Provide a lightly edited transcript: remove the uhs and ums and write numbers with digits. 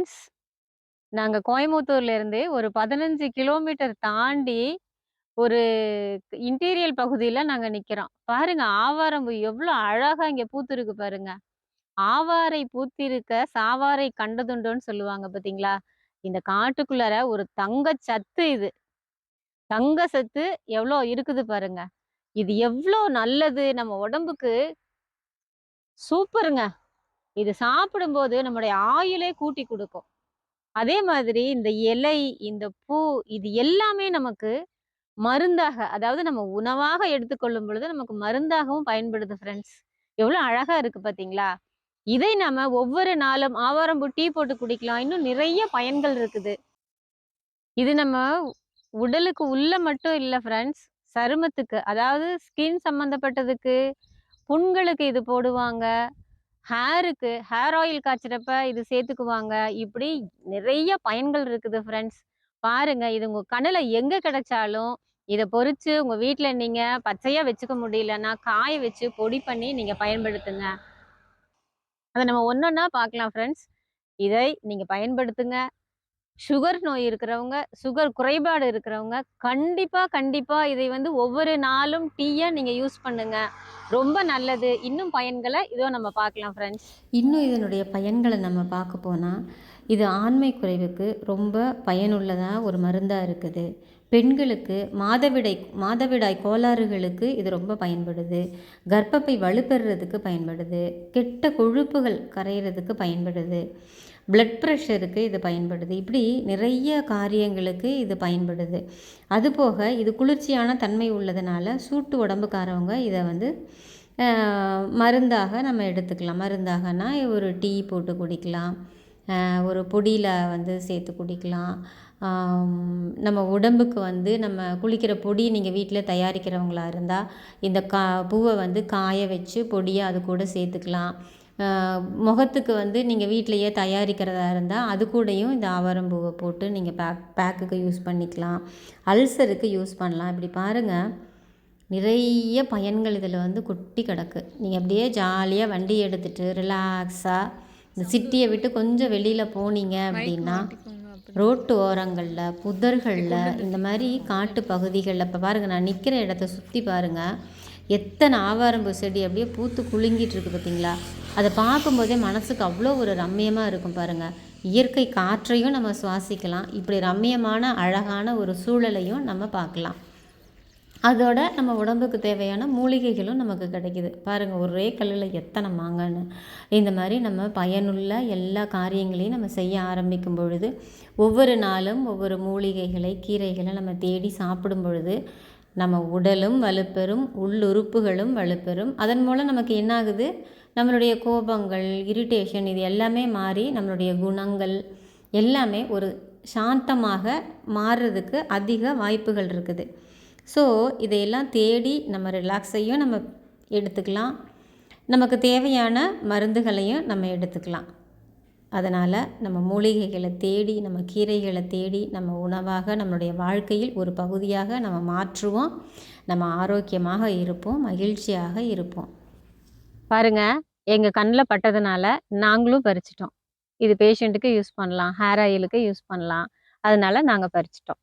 Friends, நாங்க கோயம்புத்தூர்ல இருந்து ஒரு 15 கிலோமீட்டர் தாண்டி ஒரு இன்டீரியல் பகுதியில நாங்க நிக்கிறோம். பாருங்க ஆவாரம் பூ எவ்ளோ அழகா இங்க பூத்திருக்கு பாருங்க. "ஆவாரை பூத்திருக்க சாவாரை கண்டதுண்டோன்னு" சொல்லுவாங்க பார்த்தீங்களா? இந்த காட்டுக்குள்ளார ஒரு தங்க சத்து இது. தங்க சத்து எவ்ளோ இருக்குது பாருங்க. இது எவ்ளோ நல்லது நம்ம உடம்புக்கு சூப்பருங்க. இது சாப்பிடும்போது நம்முடைய ஆயுளே கூட்டி குடுக்கும். அதே மாதிரி இந்த இலை, இந்த பூ இது எல்லாமே நமக்கு மருந்தாக, அதாவது நம்ம உணவாக எடுத்துக்கொள்ளும் பொழுது நமக்கு மருந்தாகவும் பயன்படுது ஃப்ரெண்ட்ஸ். எவ்வளோ அழகா இருக்கு பார்த்தீங்களா? இதை நம்ம ஒவ்வொரு நாளும் ஆவாரம்பூ டீ போட்டு குடிக்கலாம். இன்னும் நிறைய பயன்கள் இருக்குது. இது நம்ம உடலுக்கு உள்ள மட்டும் இல்ல ஃப்ரெண்ட்ஸ். சருமத்துக்கு, அதாவது ஸ்கின் சம்மந்தப்பட்டதுக்கு, புண்களுக்கு இது போடுவாங்க. ஹேர் ஆயில் காய்ச்சறப்ப இது சேர்த்துக்குவாங்க. இப்படி நிறைய பயன்கள் இருக்குது ஃப்ரெண்ட்ஸ். பாருங்க, இது உங்க கண்ணுல எங்க கிடைச்சாலும், இத பொறிச்சு உங்க வீட்ல நீங்க பச்சையா வச்சுக்க முடியலன்னா, காய வச்சு பொடி பண்ணி நீங்க பயன்படுத்துங்க. அத நம்ம ஒண்ணொண்ணா பார்க்கலாம் ஃப்ரெண்ட்ஸ். இதை நீங்க பயன்படுத்துங்க. சுகர் நோய் இருக்கிறவங்க, சுகர் குறைபாடு இருக்கிறவங்க, கண்டிப்பா, கண்டிப்பா இதை வந்து ஒவ்வொரு நாளும் டீயா நீங்க யூஸ் பண்ணுங்க. ரொம்ப நல்லது. இன்னும் பயன்கள இதோ நம்ம பார்க்கலாம் ஃப்ரெண்ட்ஸ். இன்னும் இதனுடைய பயன்களை நம்ம பார்க்க போனால், இது ஆண்மை குறைவுக்கு ரொம்ப பயனுள்ளதா ஒரு மருந்தாக இருக்குது. பெண்களுக்கு மாதவிடாய் கோளாறுகளுக்கு இது ரொம்ப பயன்படுது. கர்ப்பப்பை வலுப்பெறுறதுக்கு பயன்படுது. கெட்ட கொழுப்புகள் கரையிறதுக்கு பயன்படுது. பிளட் ப்ரெஷருக்கு இது பயன்படுது. இப்படி நிறைய காரியங்களுக்கு இது பயன்படுது. அதுபோக இது குளிர்ச்சியான தன்மை உள்ளதுனால சூட்டு உடம்புக்காரவங்க இதை வந்து மருந்தாக நம்ம எடுத்துக்கலாம். மருந்தாகனா ஒரு டீ போட்டு குடிக்கலாம். ஒரு பொடியில் வந்து சேர்த்து குடிக்கலாம். நம்ம உடம்புக்கு வந்து நம்ம குளிக்கிற பொடி நீங்கள் வீட்டில் தயாரிக்கிறவங்களா இருந்தால் இந்த பூவை வந்து காய வச்சு பொடியாக அது கூட சேர்த்துக்கலாம். முகத்துக்கு வந்து நீங்கள் வீட்டிலையே தயாரிக்கிறதா இருந்தால் அது கூடயும் இந்த ஆவாரம்பூவை போட்டு நீங்கள் பேக்குக்கு யூஸ் பண்ணிக்கலாம். அல்சருக்கு யூஸ் பண்ணலாம். இப்படி பாருங்கள், நிறைய பயன்கள் இதில் வந்து கொட்டி கிடக்கு. நீங்கள் அப்படியே ஜாலியாக வண்டி எடுத்துகிட்டு ரிலாக்ஸாக இந்த சிட்டியை விட்டு கொஞ்சம் வெளியில் போனீங்க அப்படின்னா, ரோட்டு ஓரங்களில், புதர்களில், இந்த மாதிரி காட்டு பகுதிகளில் இப்போ பாருங்கள், நான் நிற்கிற இடத்த சுற்றி பாருங்கள், எத்தனை ஆவாரம்பூ செடி அப்படியே பூத்து குலுங்கிட்டு இருக்குது பார்த்தீங்களா? அதை பார்க்கும்போதே மனசுக்கு அவ்வளோ ஒரு ரம்மியமாக இருக்கும் பாருங்கள். இயற்கை காற்றையும் நம்ம சுவாசிக்கலாம். இப்படி ரம்மியமான அழகான ஒரு சூழலையும் நம்ம பார்க்கலாம். அதோட நம்ம உடம்புக்கு தேவையான மூலிகைகளும் நமக்கு கிடைக்கிது. பாருங்கள், ஒரே கல்லில் எத்தனை மாங்கன்னு. இந்த மாதிரி நம்ம பயனுள்ள எல்லா காரியங்களையும் நம்ம செய்ய ஆரம்பிக்கும் பொழுது, ஒவ்வொரு நாளும் ஒவ்வொரு மூலிகைகளை, கீரைகளை நம்ம தேடி சாப்பிடும் பொழுது நம்ம உடலும் வலுப்பெறும், உள்ளுறுப்புகளும் வலுப்பெறும். அதன் மூலம் நமக்கு என்ன ஆகுது? நம்மளுடைய கோபங்கள், இரிட்டேஷன் இது எல்லாமே மாறி நம்மளுடைய குணங்கள் எல்லாமே ஒரு சாந்தமாக மாறுறதுக்கு அதிக வாய்ப்புகள் இருக்குது. ஸோ இதையெல்லாம் தேடி நம்ம ரிலாக்ஸையும் நம்ம எடுத்துக்கலாம். நமக்கு தேவையான மருந்துகளையும் நம்ம எடுத்துக்கலாம். அதனால் நம்ம மூலிகைகளை தேடி, நம்ம கீரைகளை தேடி, நம்ம உணவாக நம்மளுடைய வாழ்க்கையில் ஒரு பகுதியாக நம்ம மாற்றுவோம். நம்ம ஆரோக்கியமாக இருப்போம், மகிழ்ச்சியாக இருப்போம். பாருங்க, எங்க கண்ல பட்டதுனால நாங்களும் பறிச்சுட்டோம். இது பேஷண்ட்டுக்கு யூஸ் பண்ணலாம், ஹேர் ஆயிலுக்கு யூஸ் பண்ணலாம். அதனால நாங்க பறிச்சுட்டோம்.